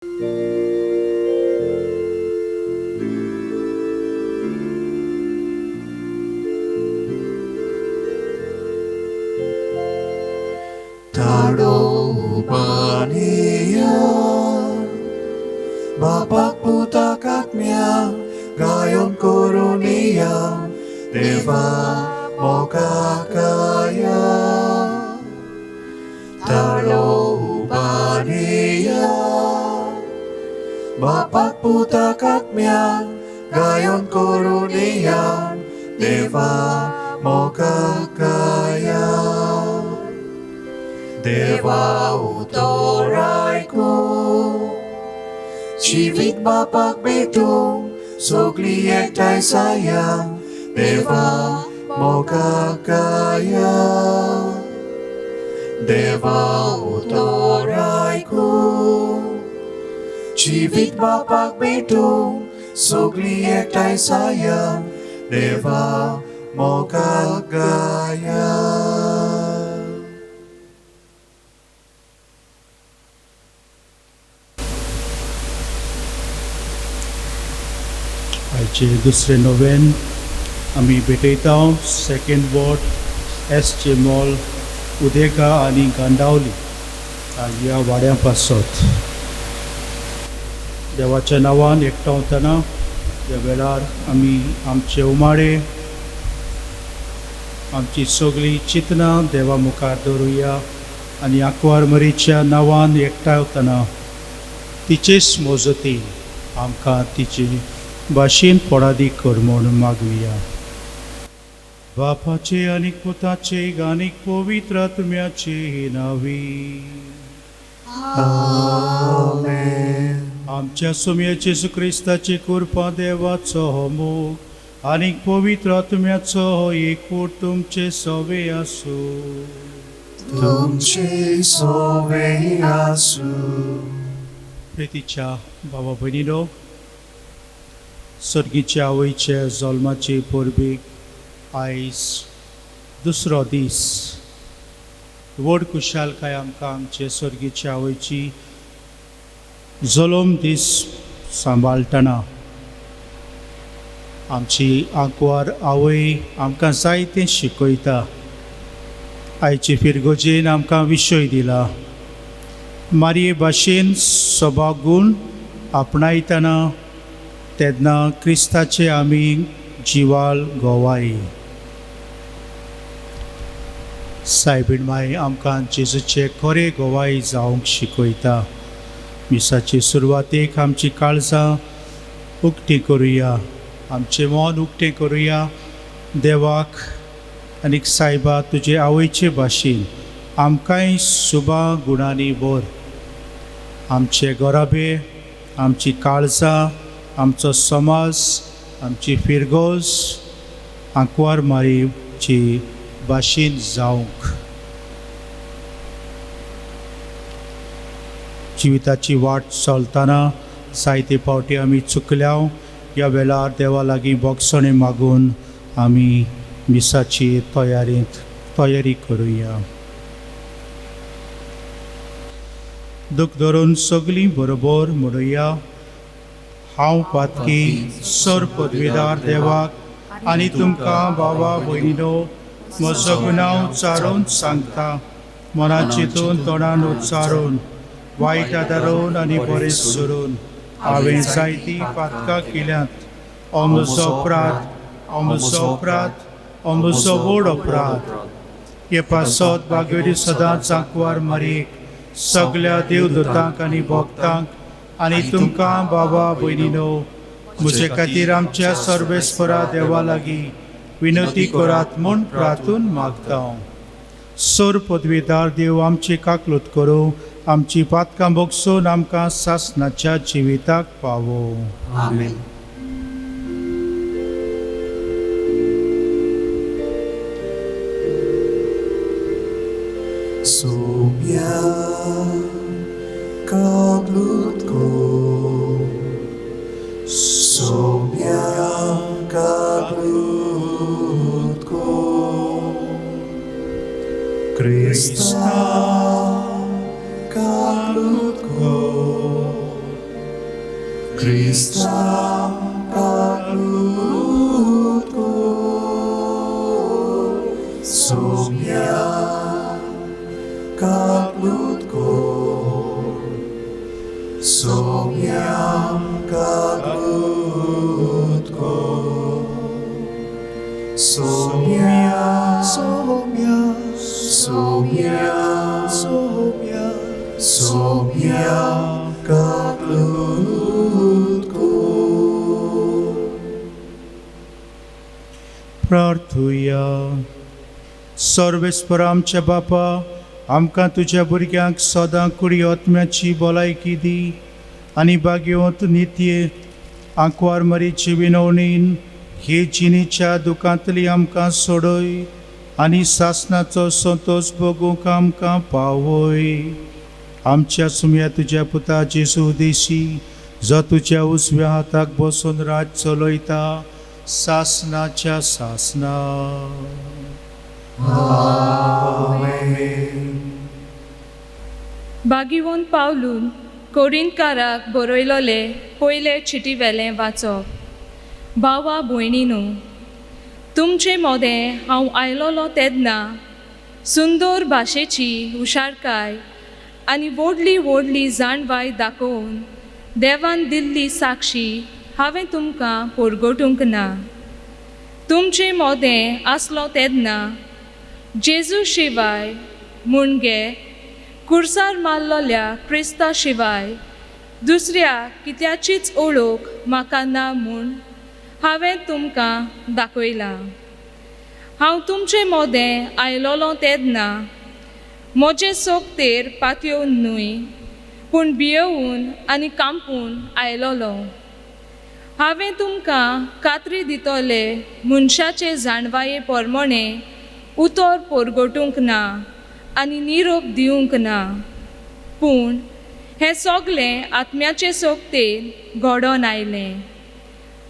Tarupan Ia mapagputakatnya gayon kurunia Deva Mokakaya Tarupan Ia mapagputakatnya gayon kurunia Deva Mokakaya Dewa utoraikuชีวิตบาปักเบตุงโศกลีแยกใจสายังเดวาโมกากายาเดวาอุตรายกูชีวิตบาปักเบตุงโศกลีแยกใจสายังเดวาโมกากายาआजचे दुसरे नोवेन आमी भेटयता second ward एसचे mall उदेका आनी गांडावली ह्या वाड्या पासत देवाच्या नांवान एकठांवतना ह्या वेळार आमी आमचे उमाळे आमची सगळी चिंतनां देवा मुखार दवरुया आनी आंकवार मरीच्या नांवान एकठांवतना तिचेच मोजतीन आमकां तिची भाशेन पडादीक कर म्हूण मागुया. बापाचे आनी पुताचे आनीक पवित्र आत्म्याचे नांवी आमेन. आमच्या सुम्या जेजू क्रिस्ताची कृपा देवाचो मोग आनीक पवित्र आत्म्याचो एकूट तुमचे सवे आसूं. तुमचे सोवे आसूं. प्रितीच्या भावा भयणीनो, सर्गीच्या आवयचे जल्माचे परबीक आयज दुसरो दीस व्हड खुशालकाय आमकां आमचे सर्गीच्या आवयची जल्म दीस सांबाळटना आमची आंकवार आवय आमकां जायतें शिकयता. आयचे फिरगोजेन आमकां विशय दिला. मारये भाशेन स्वभाव गूण आपणायतना तेन्ना क्रिस्ताचे आमी जिवाल गोवाई. सायबीण माय आमकां जेजूचे खरे गोवाई जावंक शिकयता. मिसाचे सुरवातेक आमची काळजां उक्तीं करुया, आमचें मन उक्तें करुया. देवाक आनीक सायबा तुजे आवयचे भाशेन आमकांय शुभा गुणांनी भर. आमचे गोराबे, आमची काळजां, आमचो समाज, आमची फिरगोज आंकवार मारीची भाशेन जावंक. जिविताची वाट चलतना जायते फावटी आमी चुकल्या. ह्या वेळार देवा लागीं बोगसणे मागून आमी मिसाची तयारी करुया. दूख धरून सगळीं बरोबर म्हणुया. हांव पातकी सर पदवीदार देवाक आनी तुमकां भावा भयणीनो म्हजो गुन्यांव उच्चारून सांगता. मनात चिंतून तोंडान उच्चारून वायट आदारून आनी बरें सुरून हांवें जायतीं पातकां केल्यांत. हो म्हजो अपराध, हो म्हजो अपराध, हो म्हजो व्हड अपराध. हे पासत भागवडी सदांच आंकवार मारीक सगळ्या देवदूतांक आनी भक्तांक आनी तुमकां बाबा भयणीनो म्हजे खातीर आमच्या सर्वेस्परा देवा लागीं विनंती करात म्हूण प्रार्थून मागता. सर पदवीदार देव आमची काकलूत करूं, आमची पातकां भोगसून आमकां सासणाच्या जिविताक पावो. आमेन. Sumia kaglutko, Sumia kaglutko, Krista kaglutko, Krista kalut ko sumya kalut ko sumya kalut ko sumya sumya sumya sumya sumya kalut ko. प्रार्थुया. सर्वेस्पर आमच्या बापा, आमकां तुज्या भुरग्यांक सदां कुडी आत्म्याची भलायकी दी आनी बागेवंत नित्य आंकवार मरी जिविनवणीन हे जिणेच्या दुखांतली आमकां सोडय आनी सासणाचो संतोष भोगूंक आमकां पावय. आमच्या सुम्या तुज्या पुता जेजू देशी जो तुज्या उजव्या हाताक बसून राज चलयता सासणाच्या सासना. बागीवंत पावलून कोरिंतकाराक बरयलोले पयले चिटीवेलें वाचप. भावा भयणीनो, तुमचे मोदें हांव आयलोलो तेन्ना सुंदर भाशेची हुशारकाय आनी व्हडली व्हडली जाणवाय दाखोवन देवान दिल्ली साक्षी हांवें तुमकां पोरगोटूंक ना. तुमचें मोदें आसलो तेन्ना जेजू शिवाय मुणगे कुर्सार मारलोल्या क्रिस्ता शिवाय दुसऱ्या कित्याचीच ओळख म्हाका ना म्हूण हांवें तुमकां दाखयलां. हांव तुमचें मोदें आयलोलो तेन्ना म्हजे सोबतेर पातयेवन न्हय पूण भियेवून आनी कांपून आयलोलो. हांवें तुमकां खात्री दितोले मनशाचे जाणवाये पोरमोणे उतर पोरगोटूंक ना आनी निरोप दिवंक ना, पूण हें सोगलें आत्म्याचे सोबतेन घडोवन आयलें.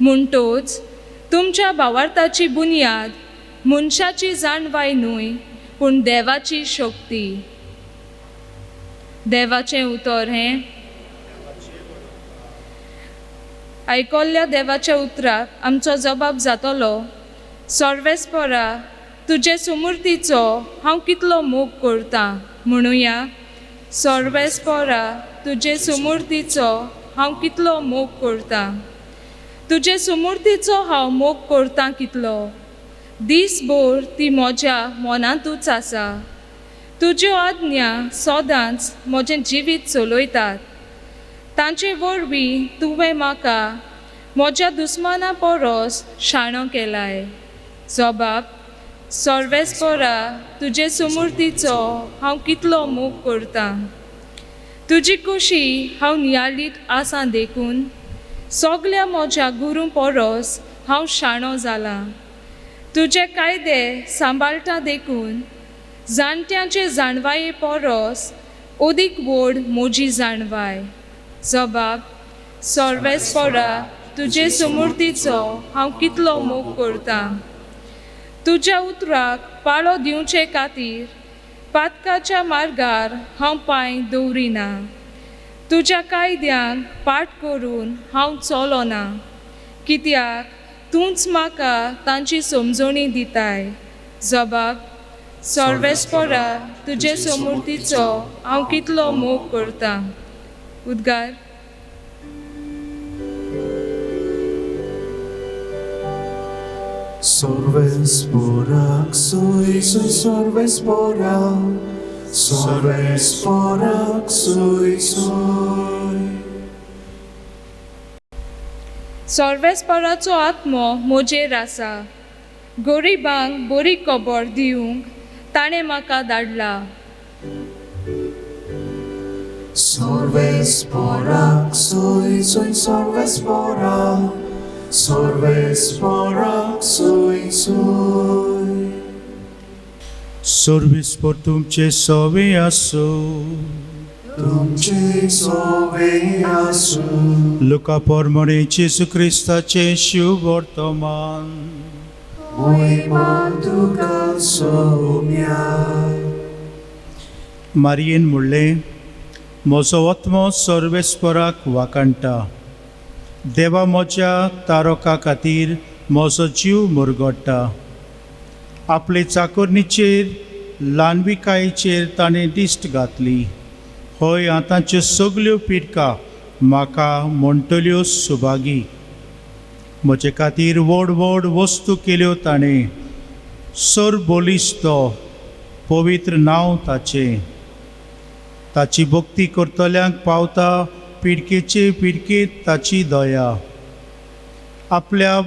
म्हणटोच तुमच्या भावार्थाची बुनयाद मनशाची जाणवाय न्हय पूण देवाची शक्ती. देवाचें उतर हें. आयकोल्ल्या देवाच्या उतराक आमचो जबाब जातलो, सर्वेस्परा तुजे सुमूर्तीचो हांव कितलो मोग करतां. म्हणुया, सर्वेस्परा तुजे सुमूर्तीचो हांव कितलो मोग करतां. तुजे सुमूर्तीचो हांव मोग करतां कितलो. दिसभर ती म्हज्या मनांतूच आसा. तुज्यो आज्ञा सदांच म्हजें जिवीत चलयतात. तांचे वरवीं तुवें म्हाका म्हज्या दुस्माना परस शाणो केलाय. जबाब, सर्वेस्परा तुजे सुमूर्तीचो हांव कितलो मोग करतां. तुजी कुशी हांव नियाळीत आसां देखून सोगल्या म्हज्या गुरू परस हांव शाणो जालां. तुजे कायदे सांबाळटा देखून जाणट्यांचे जाणवाये परस ओदीक व्हड म्हजी जाणवाय. जबाब, सर्वेस्परा तुजे सुमूर्तीचो हांव कितलो मोग करतां. तुज्या उतराक पाळो दिवचे खातीर पातकाच्या मार्गार हांव पांय दवरिना. तुज्या कायद्यांक पाठ करून हांव चलोना, कित्याक तूंच म्हाका तांची समजणी दिताय. जबाब, सर्वेस्परा तुजे सुमूर्तीचो हांव कितलो मोग करतां. उद्गार. Sorvesporak soy, soy sorvesporak, sorvesporak soy, soy. सर्वेस्पराचो आत्मो म्हजेर आसा. गरिबांक बरी खबर दिवंक ताणें म्हाका धाडला. Sorvesporak soy, soy sorvesporak, sorvesporak soy, soy. सर्वेस्पर तुमचे सवे आसो. तुमचे सोवे आसू. लुका परमणे जेजू क्रिस्ताचे शुभ वर्तमान. मोहिमा तुका सोम्या. मारयेन म्हणलें, म्हजो आत्मो सर्वेस्पराक वाकाणटा देवा म्हज्या तारका खातीर म्हजो जीव मुरगोडटा. आपले चाकरणीचेर ल्हानविकायेचेर ताणें दिश्ट घातली. होय, आतांच्यो सगल्यो पिडका म्हाका म्हणटल्यो सुभागी. म्हजे खातीर व्हड व्हड वस्तू केल्यो ताणें. सर बोलीस तो, पवित्र नांव ताचें. ताची भक्ती करतल्यांक पावता पिडकेचे पिडकेत ताची दया. आपल्या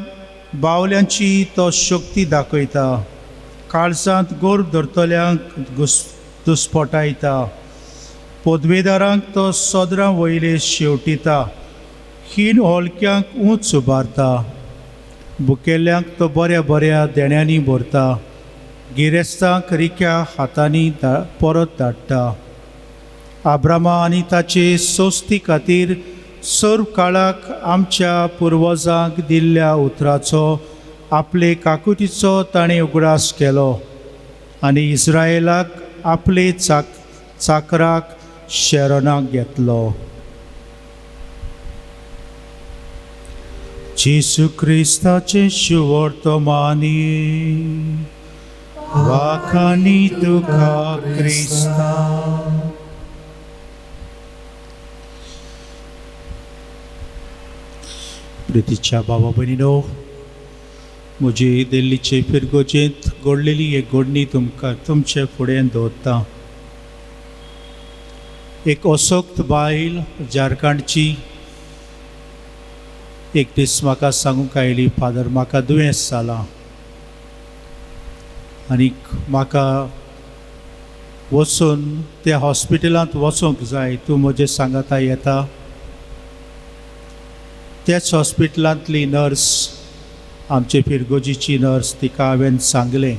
बावल्यांची तो शक्ती दाखयता. काळजांत गोर धरतल्यांक दुस्पटायता. पदवेदारांक तो सदरां वयले शेवटिता. हीण होलक्यांक उंच उबारता. भुकेल्ल्यांक तो बऱ्या बऱ्या देण्यांनी भरता. गिरेस्तांक रिक्या हातांनी परत धाडटा. आब्रामा आनी ताचे सोस्ती खातीर सर्व काळाक आमच्या पुर्वजांक दिल्ल्या उतराचो आपले काकुतीचो ताणें उगडास केलो. आनी इस्रायेलाक आपले चाकराक शेरोनाक घेतलो. जेसू क्रिस्ताचे शुवर्तमानी वाखानी तुका क्रिस्ता. प्रितीच्या बाबा भयणीनो, म्हजी दिल्लीचे फिरगोजेंत घडलेली एक घडणी तुमकां तुमचे फुडें दवरता. एक अशक्त बायल झारखंडची एक दीस म्हाका सांगूंक आयली, फादर म्हाका दुयेंस जालां आनीक म्हाका वचून त्या हॉस्पिटलांत वचूंक जाय, तूं म्हजे सांगाता येता. त्याच हॉस्पिटलांतली नर्स, आमचे फिरगोजीची नर्स, तिका हांवें सांगलें.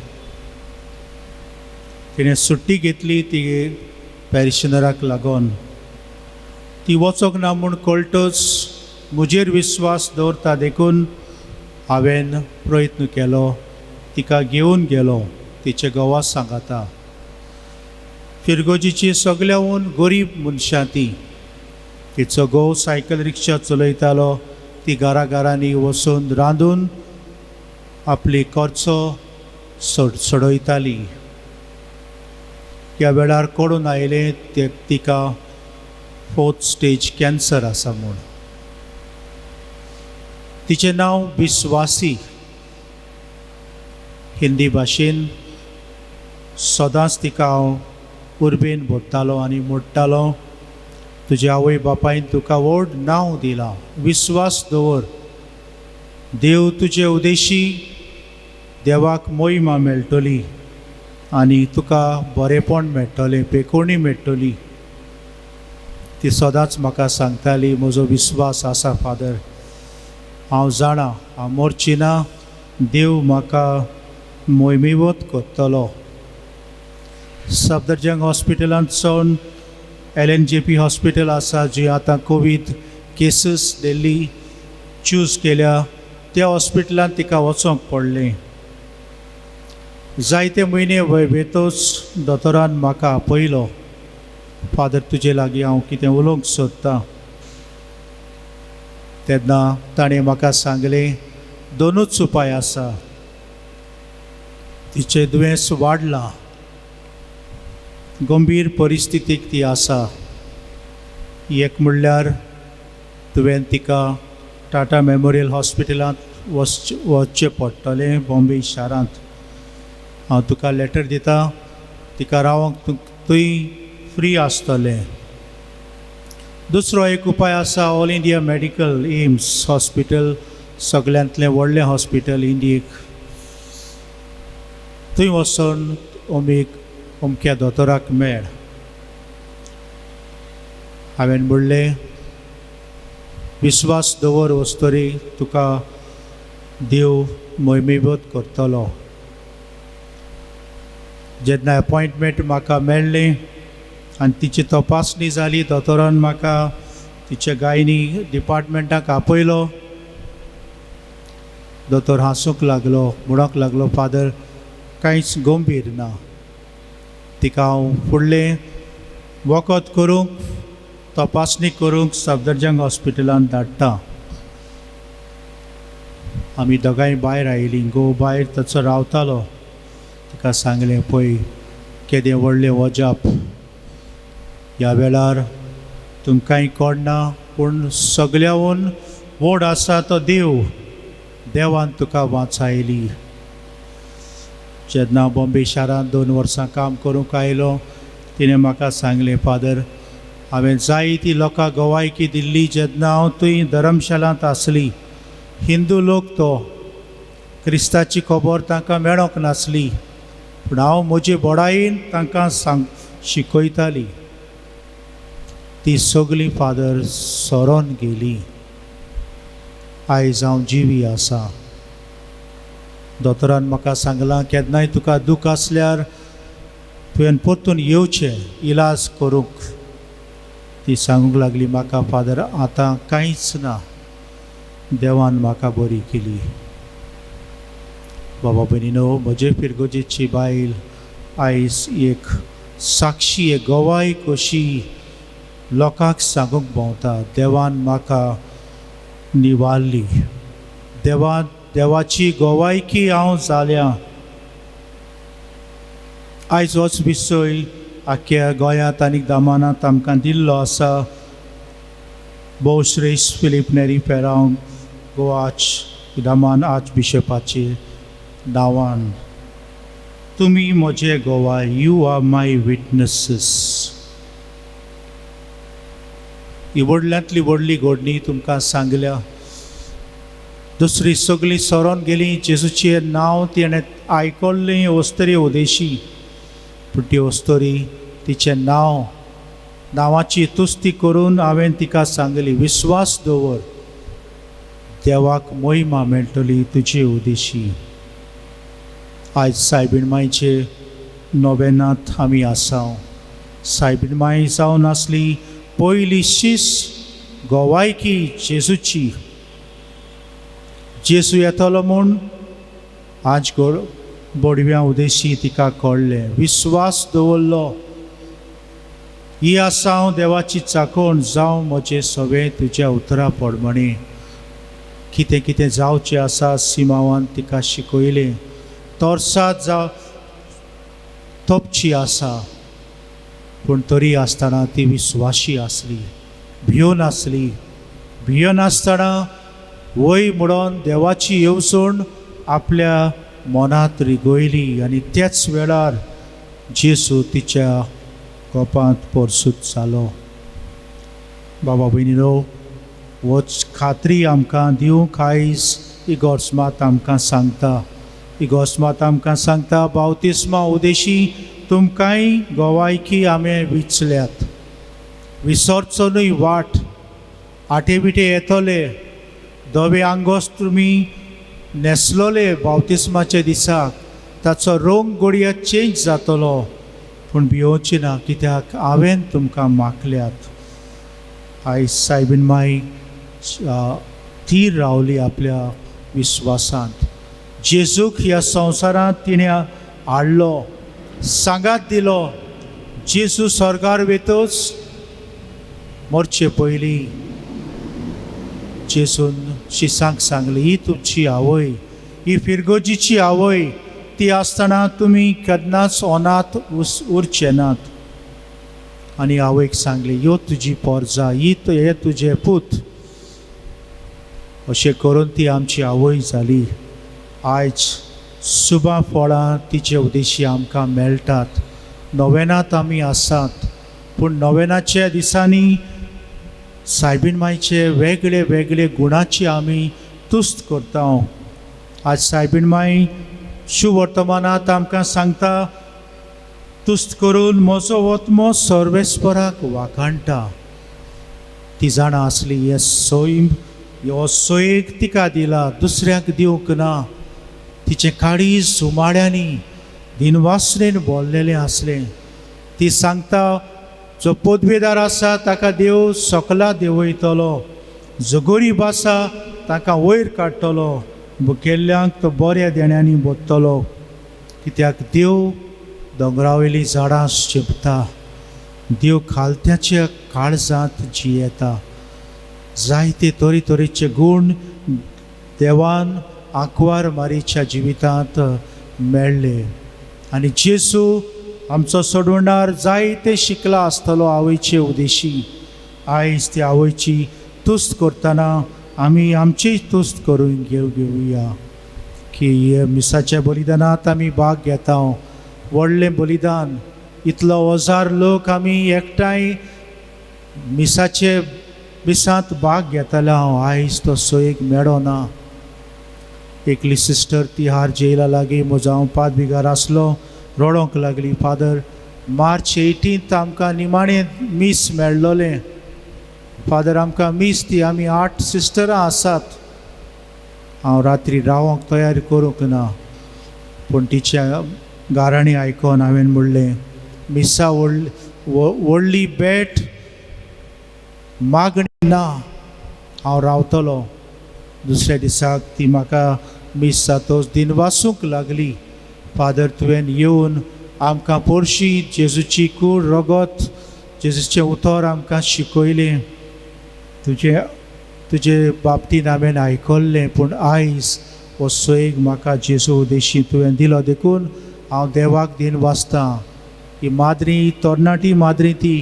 तिणें सुट्टी घेतली ती पॅरिशनराक लागून. ती वचोंक ना म्हूण कळटच म्हजेर विस्वास दवरता देखून हांवें प्रयत्न केलो. तिका घेवन गेलो तिचे घोवा सांगाता. फिरगोजीची सगळ्याहून गरीब मनशां ती. तिचो घोव सायकल रिक्षा चलयतालो. ती घरांनी वचून रांदून आपली खर्चो सोडयताली. ह्या वेळार कळून आयलें तिका 4th स्टेज कॅन्सर आसा म्हूण. तिचें नांव विस्वासी. हिंदी भाशेन सदांच तिका हांव उर्बेन भरतालो आनी म्हणटालो, तुज्या आवय बापायन तुका व्हड नांव दिलां, विस्वास दवर. देव तुजे उदेशी, देवाक मोहिमा मेळटली आनी तुका बरेपण मेळटलें, पेखोवणी मेळटली. ती सदांच म्हाका सांगताली, म्हजो विस्वास आसा फादर, हांव जाणा हांव मरची ना, देव म्हाका मोहिमेवत करतलो. सफदरजंग हॉस्पिटलांत सावन LNJP हॉस्पिटल आसा, जी आतां कोवीड केसीस दिल्ली चूज केल्या, त्या हॉस्पिटलांत तिका वचोंक पडलें. जायते म्हयने वेतोच दोतोरान म्हाका आपयलो, फादर तुजे लागीं हांव कितें उलोवंक सोदतां. तेन्ना ताणें म्हाका सांगलें, 2च उपाय आसा. तिचें दुयेंस वाडलां, गंभीर परिस्थितीक ती आसा. एक म्हणल्यार तुवें तिका टाटा मेमोरियल हॉस्पिटलांत वचचें पडटलें बॉम्बे शारांत. हांव तुका लेटर दिता, तिका रावंक थंय फ्री आसतलें. दुसरो एक उपाय आसा, all India medical AIIMS hospital, सगळ्यांतलें व्हडलें हॉस्पिटल इंडियेक. थंय वचून अमक्या दोतोराक मेळ. हांवें म्हणलें, विस्वास दवर वचतरी तुका देव मोहिमेबत करतलो. जेन्ना अपॉयंटमेंट म्हाका मेळ्ळें आनी तिची तपासणी जाली, दोतोरान म्हाका तिचे गायनी डिपार्टमेंटाक आपयलो. दोतोर हांसूंक लागलो, म्हणूंक लागलो, फादर कांयच गंभीर ना. तिका हांव फुडलें वखद करूंक, तपासणी करूंक सफदरजंग हॉस्पिटलांत धाडटा. आमी दोगांय भायर आयलीं घोव भायर ताचो रावतालो ताका सांगलें पळय केदें व्हडलें वजाप ह्या वेळार तुमकांय कळना पूण सगळ्याहून व्हड आसा तो देवान तुका वाचयली. जेन्ना बॉम्बे शारांत 2 वर्सां काम करूंक आयलो तिणें म्हाका सांगलें फादर हांवें जायतीं लोकांक गोवायकी दिल्ली जेन्ना हांव थंय धर्मशालांत आसली. हिंदू लोक तो क्रिस्ताची खबर तांकां मेळोंक नासली पूण हांव म्हजे बडायेन तांकां शिकयताली. ती सगळीं फादर सोरोन गेली. आयज हांव जिवी आसा. दोतोरान म्हाका सांगलां केन्नाय तुका दूख आसल्यार तुवें परतून येवचें इलाज करूंक. ती सांगूंक लागली म्हाका फादर आतां कांयच ना देवान म्हाका बरी केली. बाबा भयणीनो म्हजे पिरगोजेची बायल आयज एक साक्षी एक गवाय कशी लोकांक सांगूंक भोंवता देवान म्हाका निवारली. देवाची गोवायकी हांव जाल्या. आयज होच विसय आख्या गोंयांत आनी दामानांत आमकां दिल्लो आसा. भोवश्रेश्ठ फिलीप नेरी फेरांव गोवाच दामान आर्च बिशपाचे नांवान तुमी म्हजे गोवाय यू आर माय विटनेसीस. ही व्हडल्यांतली व्हडली घडणी तुमकां सांगल्या. दुसरी सगळीं सोरोन गेलीं. जेजूचें नांव तिणें आयकल्लें ओस्तरी उदेशी पूण ती ओस्तोरी तिचें नांवाची तुस्ती करून हांवें तिका सांगली विश्वास दवर देवाक महिमा मेळटली तुजे उदेशी. आयज सायबीण मांयचे नोवेनांत आमी आसा. सायबीण मांय जावन आसली पयली शीस गोवायकी जेजूची. जेजू येतलो म्हूण आज बोडव्या उदेशी तिका कळ्ळें. विश्वास दवरलो ही आसा हांव देवाची चाकोण जावं म्हजें सवें तुज्या उतरां पडमणी. कितें कितें जावचें आसा सिमावान तिका शिकयलें. तोर्सात तोपची आसा पूण तरी आसतना ती विश्वासी आसली. भियोन आसतना वय म्हणून देवाची येवजण आपल्या मनांत रिगोयली आनी त्याच वेळार जेजू तिच्या कोपांत परसूत जालो. बाबा भयणीनो होच खात्री आमकां दिवंक आयज इगोर्जमात आमकां सांगता. इगोर्जमात आमकां सांगता बावतिस्मा उदेशी तुमकांय गोवायकी आमे विचल्यात. विसरचो न्हय वाट. आटे बिटे येतले. धवे आंगोस तुमी न्हेसलोले बावतिस्माच्या दिसाक ताचो रंग घडये चेंज जातलो पूण भियोवची ना कित्याक हांवें तुमकां मागल्यात. आयज सायबीण माय थीर रावली आपल्या विश्वासांत. जेजूक ह्या संवसारांत तिणें हाडलो. सांगात दिलो जेजू स्वर्गार वेतोच मरचे पयलीं जेजून शिसांक सांगलें ही तुमची आवय ही फिरगोजीची आवय. ती आसतना तुमी केन्नाच अनाथ उरचे नात. आनी आवयक सांगलें ह्यो तुजी पोरजां हे तुजे पूत. अशें करून ती आमची आवय जाली. आयज शुभा फळां तिचे उदेशी आमकां मेळटात. नोवेनांत आमी आसात पूण नोवेनाच्या दिसांनी सायबीण मांयचे वेगळे वेगळे गुणाची आमी तुस्त करता. आज सायबीण मांय शुवर्तमानांत आमकां सांगता तुस्त करून म्हजो वत्मो सर्वेस्पराक वाखाणटा. ती जाणा आसली हो सोयेक तिका दिला दुसऱ्याक दिवंक ना. तिचें काळीज सुमाड्यांनी दिनवासरेन भरलेलें आसलें. ती सांगता जो पदवेदार आसा ताका देव सकला देंवयतलो. जो गरीब आसा ताका वयर काडटलो. भुकेल्ल्यांक तो बऱ्या देण्यांनी बोदतलो. कित्याक देव दोंगरावयलीं झाडां शिंपता. देव खालत्याच्या काळजांत जियेता. जायते तरेतरेचे गूण देवान आंकवार मारीच्या जिवितांत मेळ्ळे आनी जेजू आमचो सोडवणार जायते शिकला आसतलो आवयचे उदेशी. आयज ती आवयची तुस्त करतना आमी आमची तुस्त करून घेवया की हे मिसाच्या बलिदानांत आमी भाग घेता. व्हडलें बलिदान, इतलो 1000 लोक आमी एकठांय मिसाचे मिसांत भाग घेताले. आयज तो सोयेक मेळो ना. एकली सिस्टर ती हार जेला लागीं म्हजो हांव पाद बिगार आसलो रडोंक लागली. फादर, मार्च 18 आमकां निमाणें मीस मेळ्ळोलें. फादर, आमकां मीस ती, आमी 8 सिस्टरां आसात. हांव रात्री रावोंक तयारी करूंक ना, पूण तिच्या गाराणी आयकोन हांवें म्हणलें मिसा व्हडली भेट मागणी ना, हांव रावतलो. दुसऱ्या दिसाक ती म्हाका मीस जातोच दिनवासूंक लागली. फादर, तुवें येवन आमकां पोरशी जेजूची कूड रगत, जेजूचें उतर आमकां शिकयलें. तुजे बाबतींत हांवें आयकल्लें, पूण आयज हो सोयेक म्हाका जेजू उदेशी तुवें दिलो. देखून हांव देवाक दिन वाचतां. ही माद्री, तरणाटी माद्री ती,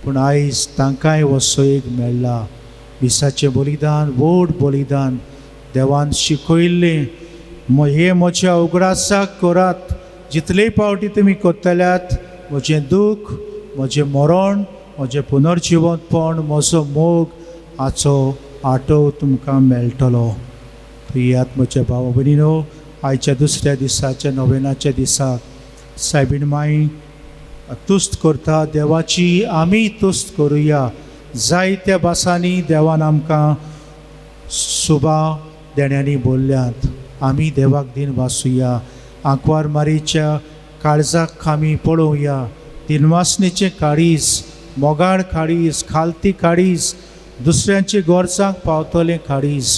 पूण आयज तांकांय हो सोयेक मेळ्ळा. मिसाचें बलिदान, व्हड बलिदान देवान शिकयल्लें. हे म्हज्या उगडासाक करात. जितले फावटी तुमी करतल्यात म्हजें दूख, म्हजें मरण, म्हजें पुनर्जिवनपण, म्हजो मोग हाचो आटो तुमकां मेळटलो. यात म्हज्या भावा भयणीनो, आयच्या दुसऱ्या दिसाच्या नोवेनाच्या दिसाक सायबीण माई तुस्त करता. देवाची आमी तुस्त करुया. जायत्या भासांनी देवान आमकां सुबा देण्यांनी बोल्ल्यात. आमी देवाक दिन वाचुया. आंकवार मारीच्या काळजाक आमी पळोवया. दिनवासणेचें काळीज, मोगाळ काळीज, खालती काळीज, दुसऱ्यांचे गोरजांक पावतलें काळीज,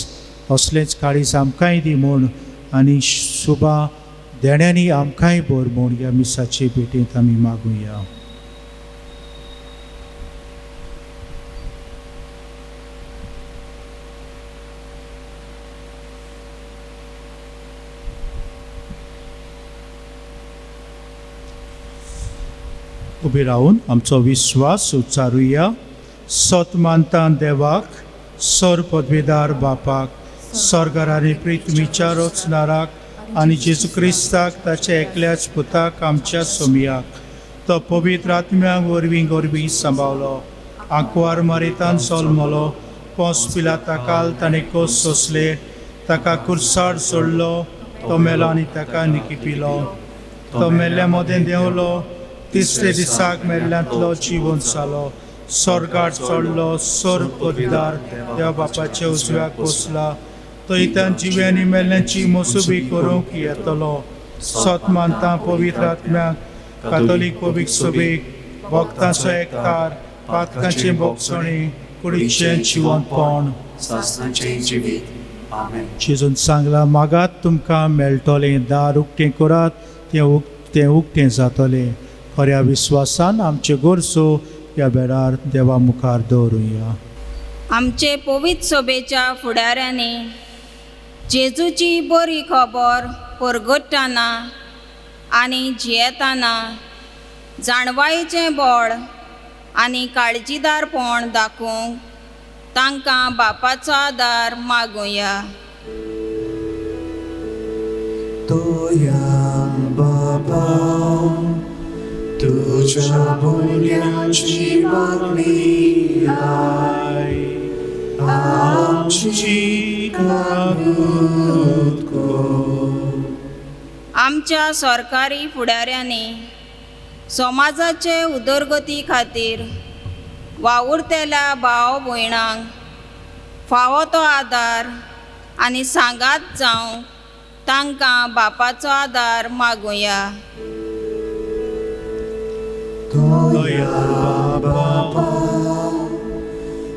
असलेंच काळीज आमकांय दी म्हूण आनी सुबा देण्यांनी आमकांय भर म्हूण ह्या मिसाचे भेटेंत आमी मागुया. उबे रावन आमचो विश्वास उच्चारुया. सत मानता देवाक, सर पदवेदार बापाक, स्वर्गार आनी पृथ्वीच्या रचणाराक आनी जेजू क्रिस्ताक ताच्या एकल्याच पुताक आमच्या सोमयाक, तो पवित्र आत्म्याक वरवीं गोरवीं सांबाळलो, आंकवार मारितान सोलमलो, पोंस पिलाताकाल ताणें कोस सोंसले, ताका कुर्सार सोडलो, तो मेलो आनी ताका निकिपिलो, तो मेल्ल्या मदें देंवलो, तिसरे दिसाक मेल्ल्यांतलो जिवन जालो, स्वर्गार चडलो, सर पदवीदार देवा बापाच्या उजव्याक बसला, तो इतान जिव्यांनी मेल्ल्यांची मोसुबी करूंक येतलो. सत मानता पवित्र आत्म्याक, कातोलीक पवित्र सभेक, भक्तांचो एकठार, पातकांचे भोगसणी, कुडीचें जिवनपण, सासणाचें जिवीत. आमेन. जेजून सांगला, मागात तुमकां मेळटलें, दार उक्तें करात, तें उक्तें जातलें. खऱ्या विश्वासान आमचे गोरसो ह्या बेडार देवा मुखार दवरुया. आमचे पवित्र सभेच्या फुडाऱ्यांनी जेजूची बरी खबर परगट्टाना आनी जियेताना जाणवायेचें बळ आनी काळजीदारपण दाखोवंक तांकां बापाचो आदार मागुया. तोया बाबा, तुझ्या बोलयांची मागणी आय, आमची काबूत कर. आमच्या सरकारी फुडाऱ्यांनी समाजाचे उदरगती खातीर वावुरतेल्या भाव भयणांक फावो तो आदार आनी सांगात जावं तांकां बापाचो आदार मागुया. तोया बाबा,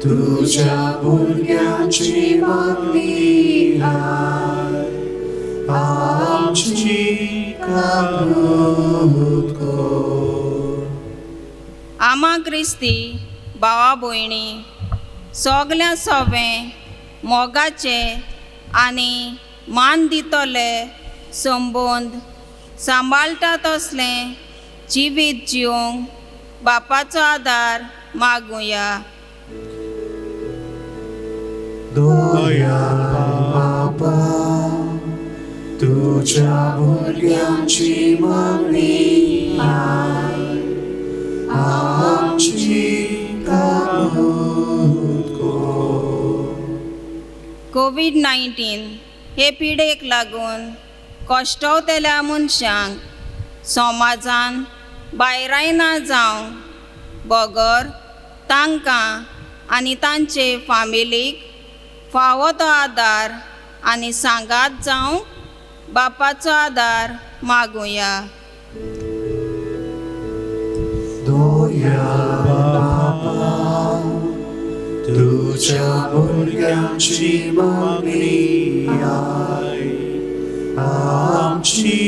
तुझ्या बोलयांची मागणी आय, आमची काबूत कर. आमा क्रिस्ती भावा भयणी, सगल्या सवें मोगाचें आनी मान दितले संबंद सांबाळटा तसले जिवीत जिवंक बापाचो आदार मागुया. दयाळ बाबा, तुझ्या भुरग्यांची मागणी आमची काबूत कर. कोविड-19 हे पिडेक लागून कश्टवतल्या मनशांक समाजान भायरायना जावं बगर तांकां आनी तांचे फामिलीक फावो तो आदार आनी सांगात जावं बापाचो आदार मागुया. दयाळ बाबा, तुझ्या भुरग्यांची मागणी आमची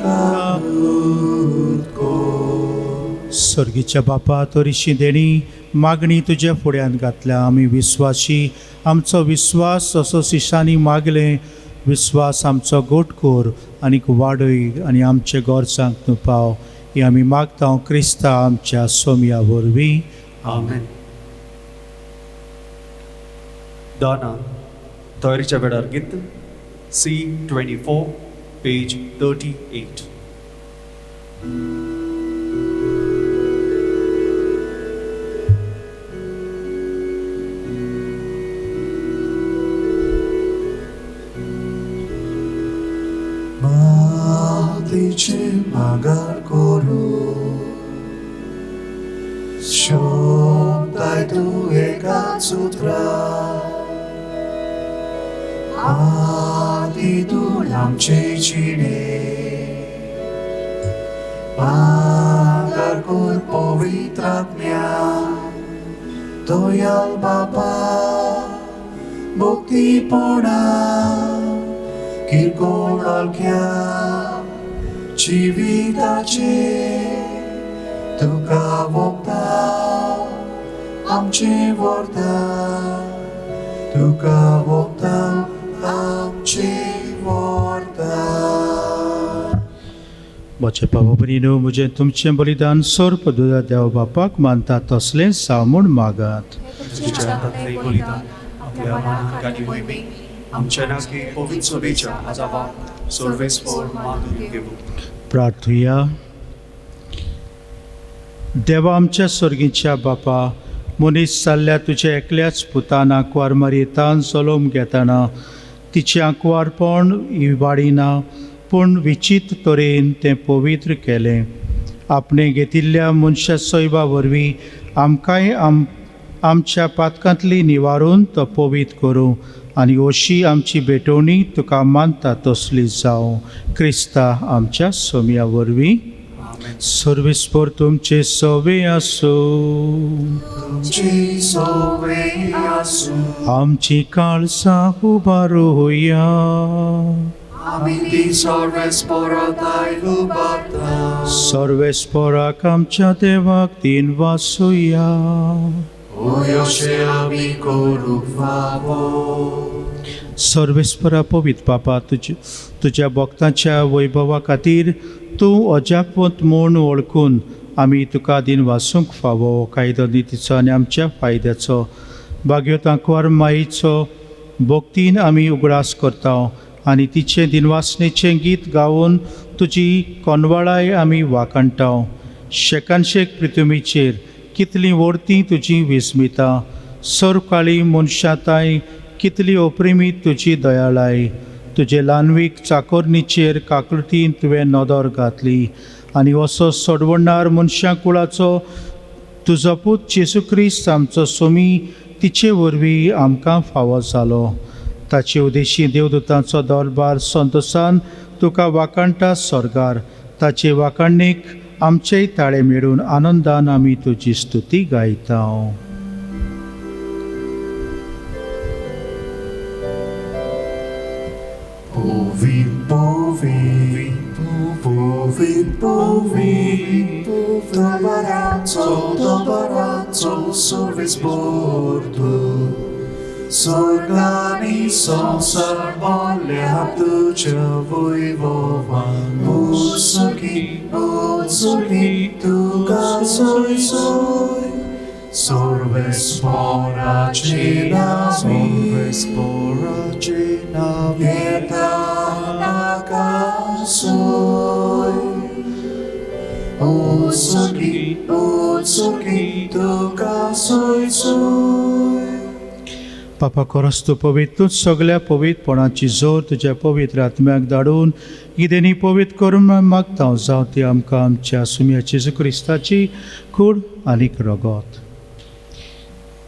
काबूत कर. सर्गीच्या बापा, तोरिशी देणी मागणी तुज्या फुड्यान घातल्या. आमी विस्वासी आमचो विस्वास असो शिशांनी मागले. विस्वास आमचो गोट कोर आनीक वाडय आनी आमचे गोरसांक तूं पाव. ही आमी मागता क्रिस्ता आमच्या सोम्या वरवीं. आमेन. दाना तयारीच्या वेळार गीत C24 पेज 38. मातीचे मागार करू शोधताय तू एकाच उतरार. आदी तू आमचे जिणे मागार कर पवित्र आत्म्या. दयाळ बाबा, भक्तीपणा किरकोळ अळख्या जिविताचे तुका वोगता आमचे व्हरता. तुका वोगता आमचे व्हरता. म्हजे बाबा भयणीनो, म्हजें तुमचें बलिदान सोर्प दुदा देव बापाक मानता तसलें जावं म्हूण मागात. तुझ्या हातांतलें बलिदान आपल्या मनाक आनी मोहिमेक आमच्या नाकी पवित्र सभेच्या आजाबाक सर्वेस्पर मागून घेवूं. प्रार्थुया. देवा आमच्या सर्गीच्या बापा, मनीस जाल्ल्या तुज्या एकल्याच पुतान आंकवार मारयेतान जल्म घेतना तिचें आंकवारपण इबाडिना, पूण विचित्र तरेन तें पवित्र केलें. आपणे घेतिल्ल्या मनशा सैबा वरवीं आमकांय आमच्या पातकांतली निवारून तो पवित्र करूं आनी अशी आमची भेटवणी तुका मानता तसली जावं. क्रिस्ता आमच्या सोम्या वरवीं. सर्वेस्पर तुमचे सवे आसूं. तुमची सवय आसूं. आमची काळजां उबारूया. आमी ती सर्वेस्पराताय उबारता. सर्वेस्पराक आमच्या देवाक दिन वासुया. अशें आमी करूंक फावो. सर्वेस्परा पवित्र बापा, तुज्या भक्तांच्या वैभवा खातीर तूं अजापवंत म्हूण वळखून आमी तुका दिन वासूंक फावो. कायदो नितीचो आनी आमच्या फायद्याचो भाग्योत आंकवार मायेचो भक्तीन आमी उगडास करता आनी तिचे दिनवासनेचें गीत गावन तुजी कोनवाळाय आमी वाखणटा. शेकानशेक पृथ्वीचेर कितलीं वर्तीं तुजी विस्मिता. सर्वकाळी मनशाताय कितली अप्रिमीत तुजी दयाळाय. तुजे ल्हानवीक चाकोरणीचेर काकुळतीन तुवें नदर घातली आनी असो सोडवणार मनशा कुळाचो तुजो पूत जेसू क्रिस्त आमचो सोमी तिचे वरवीं आमकां फावो जालो. ताचे उदेशी देवदूतांचो दरबार संतोसान तुका वाखणटा स्वर्गार. ताचे वाखणणेक आमचेय ताळे मेळून आनंदान आमी तुजी स्तुती गायता. Povit, povit, povit, povit, dobaraco, dobaraco, सर्वेस्पर तूं. स्वर्गानी संसार भरल्या तुझ्या वैभवान उत्सुकी तुका सोय सोय सर्वेस्पराचे नामी येता ताका सोय उत्सुकी तुका सोय सोय पापा खरोच तूं पवित्र सगळ्या पवित्रपणाची जोर तुज्या पवित्र आत्म्याक धाडून कितेंनी पवित्र करून मागता जावं ती आमकां आमच्या सुम्याची जेजू क्रिस्ताची कूड आनीक रगत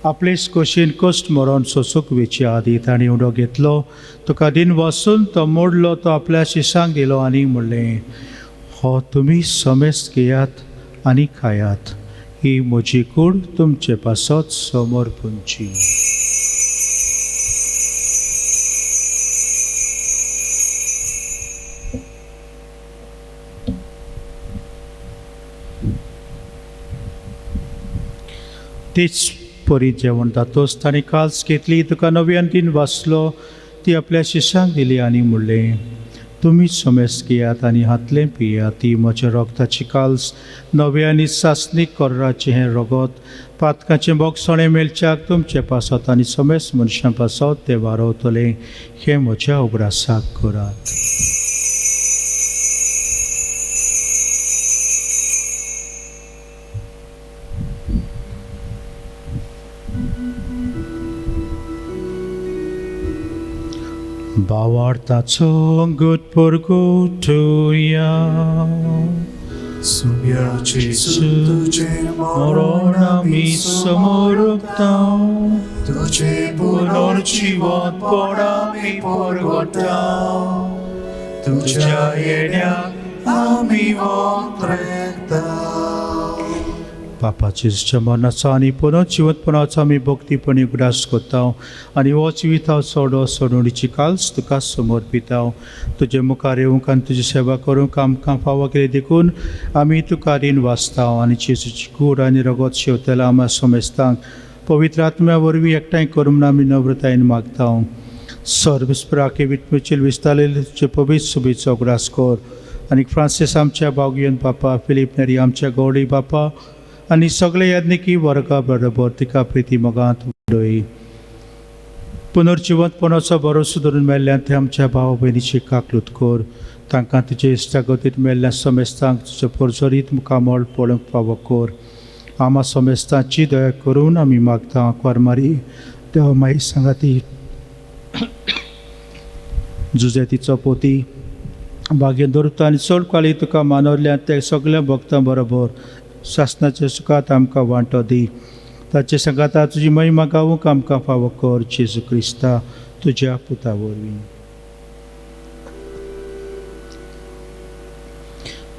आपले खोशेन कश्ट मरण सोसूंक वेची आदी ताणें उडो घेतलो तुका दिन वसून तो मोडलो तो आपल्या शिशांक दिलो आनी म्हणलें हो तुमी समेस्त घेयात आनी खायात ही म्हजी कूड तुमचे पासत समर्पणची तेच परी जेवण जातोच ताणें काल्स घेतली तुका नव्यान दिन वाचलो ती आपल्या शिशांक दिली आनी म्हणलें तुमी समेस्त घेयात आनी हातलें पियात ती म्हज्या रगताची काल्स नव्यानी सासणीक कोर्राचें हें रगत पातकाचें बोगसणें मेलच्याक तुमचे पासत आनी समेस्त मनशां पासत तें वारवतलें हें म्हज्या उगडासाक करात भावार्थाचो गुटपुरगुटुया सुम्याचे तुझे मरण आमी समोरतां तुझे पुनर्जीवन पण आमी परगटाव तुझ्या येण्याक आमी वोत्रेकता पापाचे मरणाचो आनी पुनर्जीवनपणाचो आमी भक्तीपणी उगडास करता आनी हो जिविता सोडो सोडुणीची काल्स तुका समर्पिता तुजे मुखार येवंक आनी तुजी सेवा करूंक आमकां फावो केली देखून आमी तुका रीण वाचता आनी जेजूची कूड आनी रगत शेवतेला आम्हा समेस्तांक पवित्र आत्म्या वरवीं एकठांय करून आमी नम्रतायेन मागता सर्वेस्पराके विटमेचेर विस्तारलेले तुजे पवित्र सुबेचो उगडास कर आनी फ्रांसीस आमच्या बावगियन बापा फिलीप नेरी आमच्या गौडी बापा आनी सगळे याज्ञिकी वर्गा बरोबर तिका प्रिती मोगांत उडय पुनर्जीवनपणाचो भरोसो धरून मेल्ल्यान ते आमच्या भाव भयणीची काकलूत कर तांकां तुजे इश्टागतीत मेल्ल्या समेस्तांक तुजे परजरीत मुखामळ पळोवंक फावो कर आमा समेस्तांची दया करून आमी मागता कोरमारी देव माई सांगाती जुजेतीचो पोती बागेन दवरता आनी चड काळी तुका मानवल्यान ते सगळ्या भक्तां बरोबर शासनाच्या सुखात आमकां वांटो दी ताचे संगाता तुजी महिमा गावूंक आमकां फावो कर जेजू क्रिस्ता तुज्या पुता वरवीं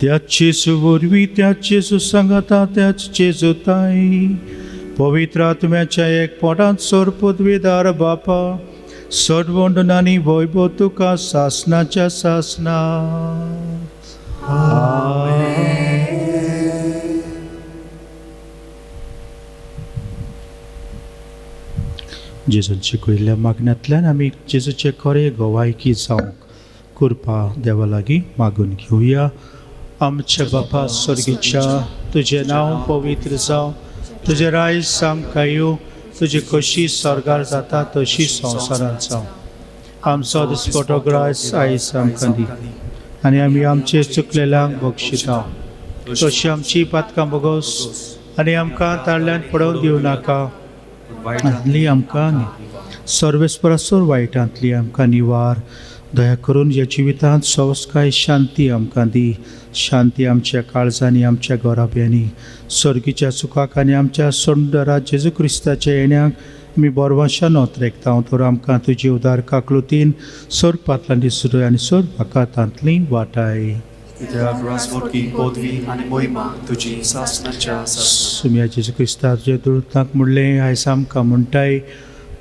त्याच जेजू वरवीं त्याच जेजू सांगाता त्याच जेजू ताई पवित्र आत्म्याच्या एक पोटांत सोर पदवीदार बापा सडवंडनांनी वैभव तुका शासनाच्या शासना जेजूचे कळिल्ल्या मागण्यांतल्यान आमी जेजूचे खरे गोवायकी जावंक कृपा देवा लागीं मागून घेवया आमचे बापा स्वर्गीच्या तुजें नांव पवित्र जावं तुजें रायज सामकां येवं तुजी कशी स्वर्गार जाता तशी संवसारांत जावं आमचो दिसपटो ग्रास आयज आमकां दी आनी आमी आमचे चुकलेल्यांक बक्षिता तशी आमची पातकां बोगोस आनी आमकां ताळ्यान पडोवन दिवं नाका आदली आमकां सर्वेस्परासोर वायटांतली आमकां निवार दया करून ह्या जिवितांत सवस्काय शांती आमकां दी शांती आमच्या काळजांनी आमच्या गोराब्यांनी सर्गीच्या सुखाक आनी आमच्या सुंदरा जेजू क्रिस्ताच्या येण्याक आमी बोरवाशान ओतरेकता तर आमकां तुजी उदार काकलुतीन सोर पातलांनी सुरय आनी सोर पाकातांतली वाटाय कित्याक राजमुर्गी पदवी आनी मोहिमा तुजी शासनाच्या सुम्या जेजू क्रिस्ता तुजे दुतांक म्हणलें आयज आमकां म्हणटाय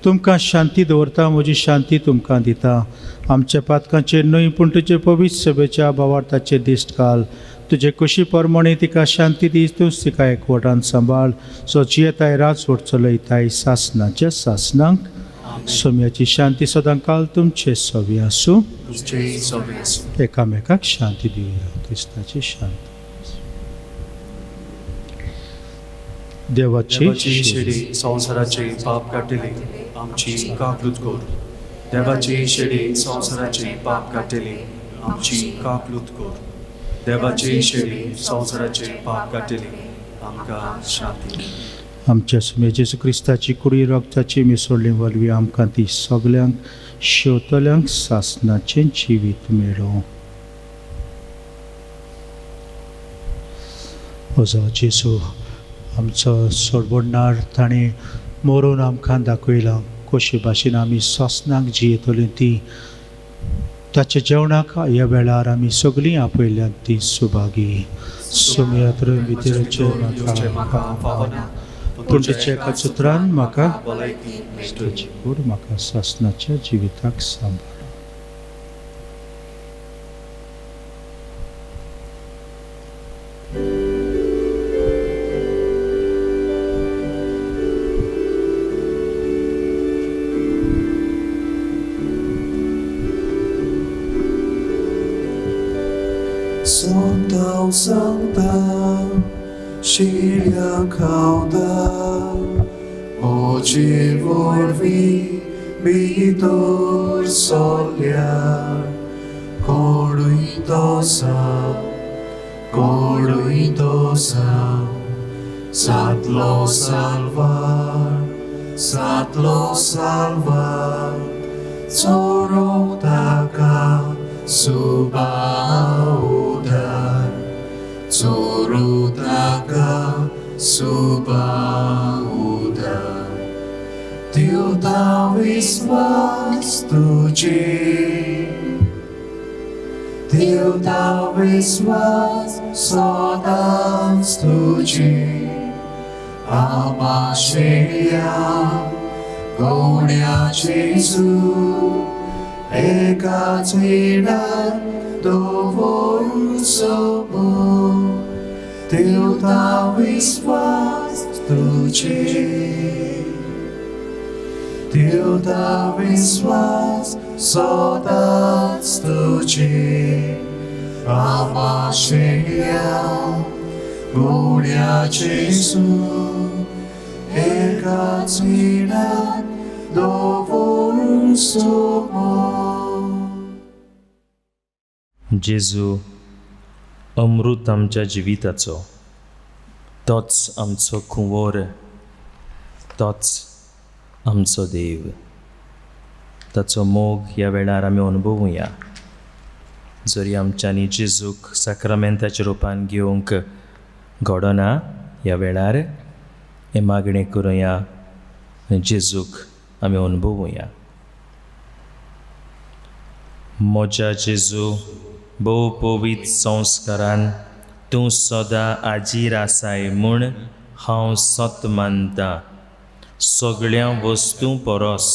तुमकां शांती दवरता म्हजी शांती तुमकां दिता आमच्या पातकांचेर न्हय पूण तुजे पवित्र सभेच्या भावार्थाचेर दिश्ट घाल तुजे कुशी प्रमाणे तिका शांती दी तूंच तिका एकवटान सांबाळ सो जियेताय राजवट चलयताय शासनाच्या शासनांक सोम्याची शांती सदांकाल तुमचे सवी आसूं. तुमचेय सवे आसूं. एकामेकाक शांती दिवया. क्रिस्ताची शांती. देवाची देवाची शेडी संवसाराचे पाप काटिले आमची काकलूत कोर. देवाची शेडी संवसाराचे पाप काटिले आमची काकलूत कोर. देवाची शेडी संवसाराचे पाप काटिले आमकां शांती. आमच्या सुमे जेजू क्रिस्ताची कुडी रक्ताची मिसळली वरवीं आमकां ती सगल्यांक शेवतल्यांक सासणाचें जिवीत मेळो. म्हजो जेजू आमचो सोडबोडणार ताणें मरून आमकां दाखयलां कशे भाशेन आमी सासणाक जियेतली ती. ताच्या जेवणाक ह्या वेळार आमी सगळीं आपयल्यांत ती सुभागी. सुमयात्र भितरचे म्हाका पावना पूण तेच्या एका सुत्रान म्हाका भलायकी मेळटली. ताची कूड म्हाका सासणाच्या जिविताक सांबाळ. Santão, Santão, Shiria Kauda, Oci vorvi, Bitor Soliar, Koruitosa, Satlo salvar, Zoro taka, Subaudar, Zorutaka Subaudar. Tiu Davis was tuji, Tiu Davis was sodans tuji, Amasheya Gonia Jesu. Eka twina dovol sobo, Teu Davis was tuji, Teu Davis was sodats tuji, Amasheya Gloria Jesu. Eka twina dovol sobo. जेजू अमृत आमच्या जिविताचो, तोच आमचो कुंवर, तोच आमचो देव. ताचो मोग ह्या वेळार आमी अनुभवुया. जरी आमच्यांनी जेजूक साक्रामेंताच्या रुपान घेवंक घडना, ह्या वेळार हे मागणें करुया, जेजूक आमी अनुभवुया. म्हज्या जेजू, भोव पवित्र संस्कारान तूं सदां आजीर आसाय म्हूण हांव सत मानतां. सगळ्या वस्तू परस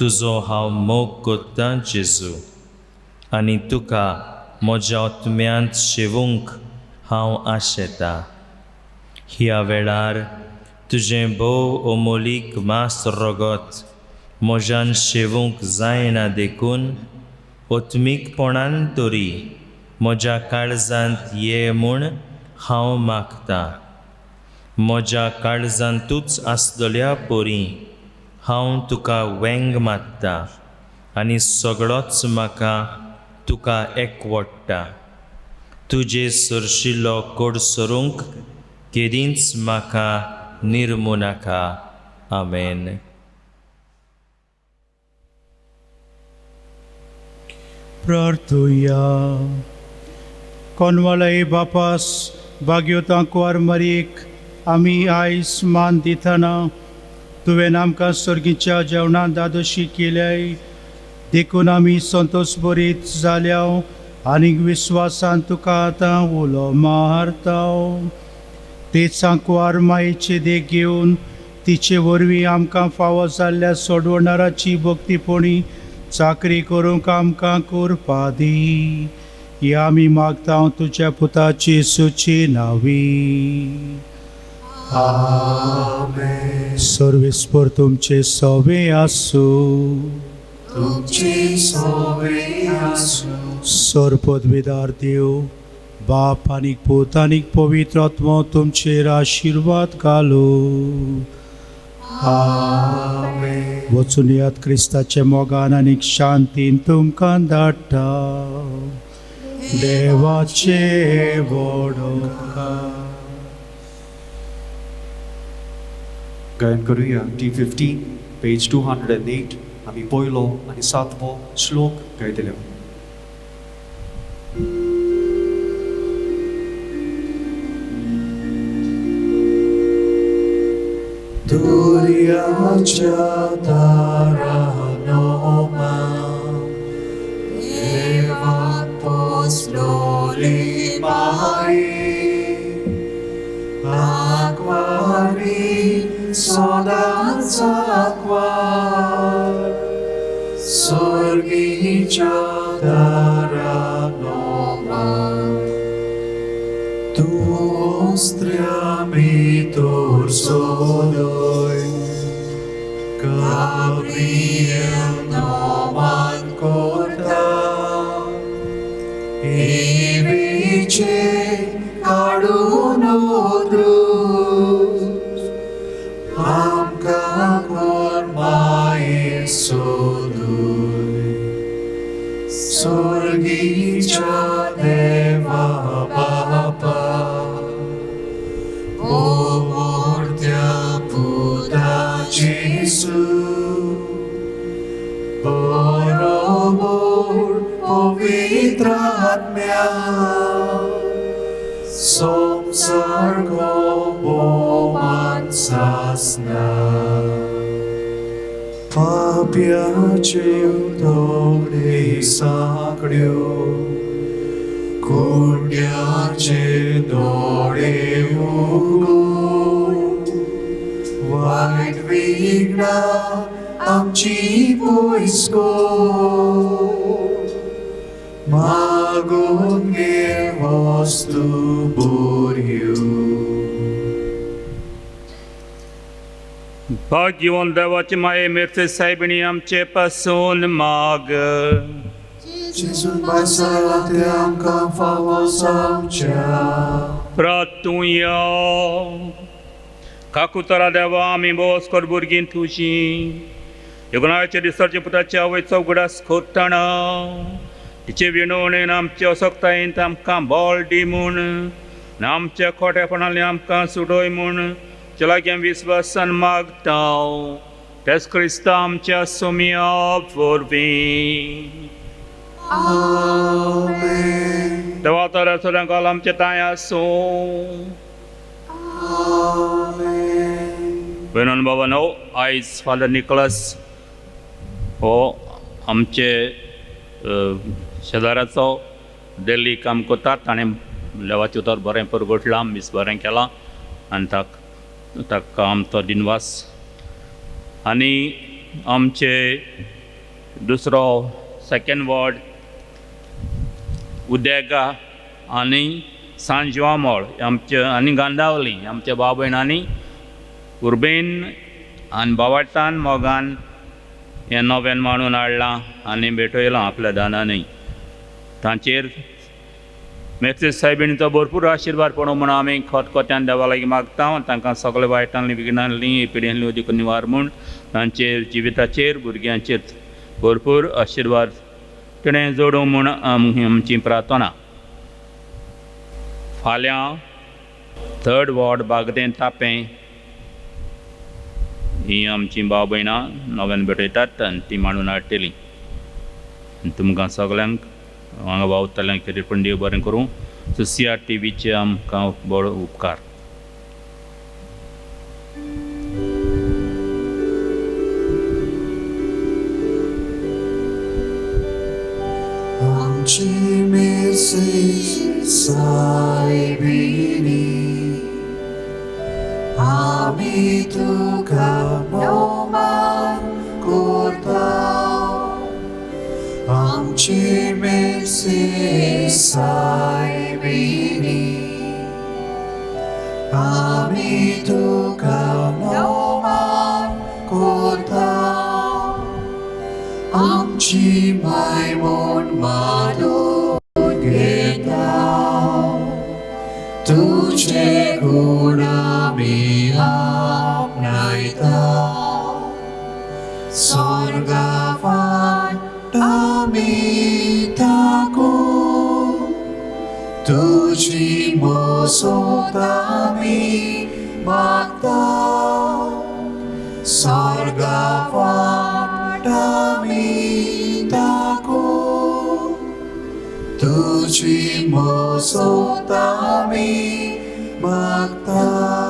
तुजो हांव मोग करतां जेजू, आनी तुका म्हज्या आत्म्यांत शेवूंक हांव आशेतां. ह्या वेळार तुजें भोव अमोलीक मास रगत म्हज्यान शेवूंक जायना देखून ओत्मीकपणान तरी म्हज्या काळजांत ये म्हूण हांव मागतां. म्हज्या काळजांतूच आसलेल्या पोरी हांव तुका वेंग मात्तां, आनी सगळोच म्हाका तुका एकवडटा. तुजे सरशिल्लो कोड सरूंक केदींच म्हाका निर्मू नाका. आमेन. प्रार्थुया. कोनवाळाई बापास भाग्योतांकवार मरीक आमी आयज मान दितना तुवें आमकां सर्गीच्या जेवणांत दादोशी केल्याय देखून आमी संतोश भरीत जाल्या आनीक विस्वासान तुका आतां उलो मारता. ते सांकवार मायेचे देख घेवन तिचे वरवीं आमकां फावो जाल्ल्या सोडवणाराची भक्तीपणी चाकरी करूंक आमकां करपा दी. या आमी मागता तुज्या पुताची सुची नावी. आमेन. सर्वेस्पर तुमचे सवे आसू. तुमची सोबे आसूं. सर्वपदवीदार देव बाप आनीक पूत आनीक पवित्र आत्मा तुमचेर आशीर्वाद घालो. आमेन. वचून येयात क्रिस्ताचे मोगान आनीक शांतीन तुमकां धाडटा. देवाचे व्हड उपकार. गायन करूया T15 पेज 208 आमी पयलो आनी 7वो श्लोक गायतले. Duriacia taranoma Eva posloli mai Aquari sodanza quar Sorgicia taranoma Tu ostriamitur soloi Gabriel noman corta Ivice cadunodrus Amca cormai solui Sorgicia deva papa O mortea puta Jesu Borobor povitratmea Somsargo boman sasna Papiaciu dore sacrio Kurdiace dore ugo White vigna amci poisko Magun vostu buriu भाग्यवान देवाचे माये मेरचे साहेबिणी आमचे पासून माग. Gesù basalate amcam favos amcia Pratuja Kakutara देवा आम्ही बोस कर बुरगीन तुझी योगनाचे दिसाचे पुताच्या वय चौगडास खोटाणा तिचे विणवणे आमचे असक्तायेन आमकां बळ दी म्हूण आमच्या खोटेपणाने आमकां सुडोय म्हूण चलाग्या विस्वासान मागता तेच क्रिस्ता आमच्या सोमिया वरवीं. Amen. देवा तर सदांकाल आमचे ताय आसूं. Amen. वेणून बाबानो आयज फादर निकोलस हो आमचे शेजाऱ्याचो दिल्ली काम करतात. ताणें देवाचें उतर बरें परगटलां मीस बरें केलां आनी ताका आमचो दिनवास. आनी आमचे दुसरो सेकंड वॉर्ड उद्देगा आनी सांजवामोळ आमचे आनी गांधावली आमचे भाव भयणांनी उर्बेन आनी बावाटान मोगान हें नवें मांडून हाडलां आनी भेटयलां आपल्या दानांनी. तांचेर मेसेज साहेबीणीचो भरपूर आशिर्वाद पडो म्हणून आमी खतखत्यान देवा लागीं मागता. तांकां सगळे वायटांनी विघ्नांनी पिड्यांनी अदीक निवार म्हूण तांचे जिविताचेर भुरग्यांचेर भरपूर आशिर्वाद तिणें जोडूं म्हूण आमची प्रार्थना. फाल्यां 3rd वॉर्ड बागदें तापें ही आमची भाव भयणां नव्यान भेटयतात आनी ती मांडून हाडटलीं. तुमकां सगल्यांक हांगा वावुरतल्यांक खातीर पण देव बरें करूं. CRTVचे आमकां बरो उपकार. Amci mersi saibini Ami tuka noman kurta Amci mersi saibini Ami tuka आमची मायमोन मानून घेता तुझे गुण आमी आपणायता स्वर्गावाट आमी ताकू तुझी मोसोत आमी मागता स्वर्गावाट आमी ताकू तुझी मोसोत आमी मागता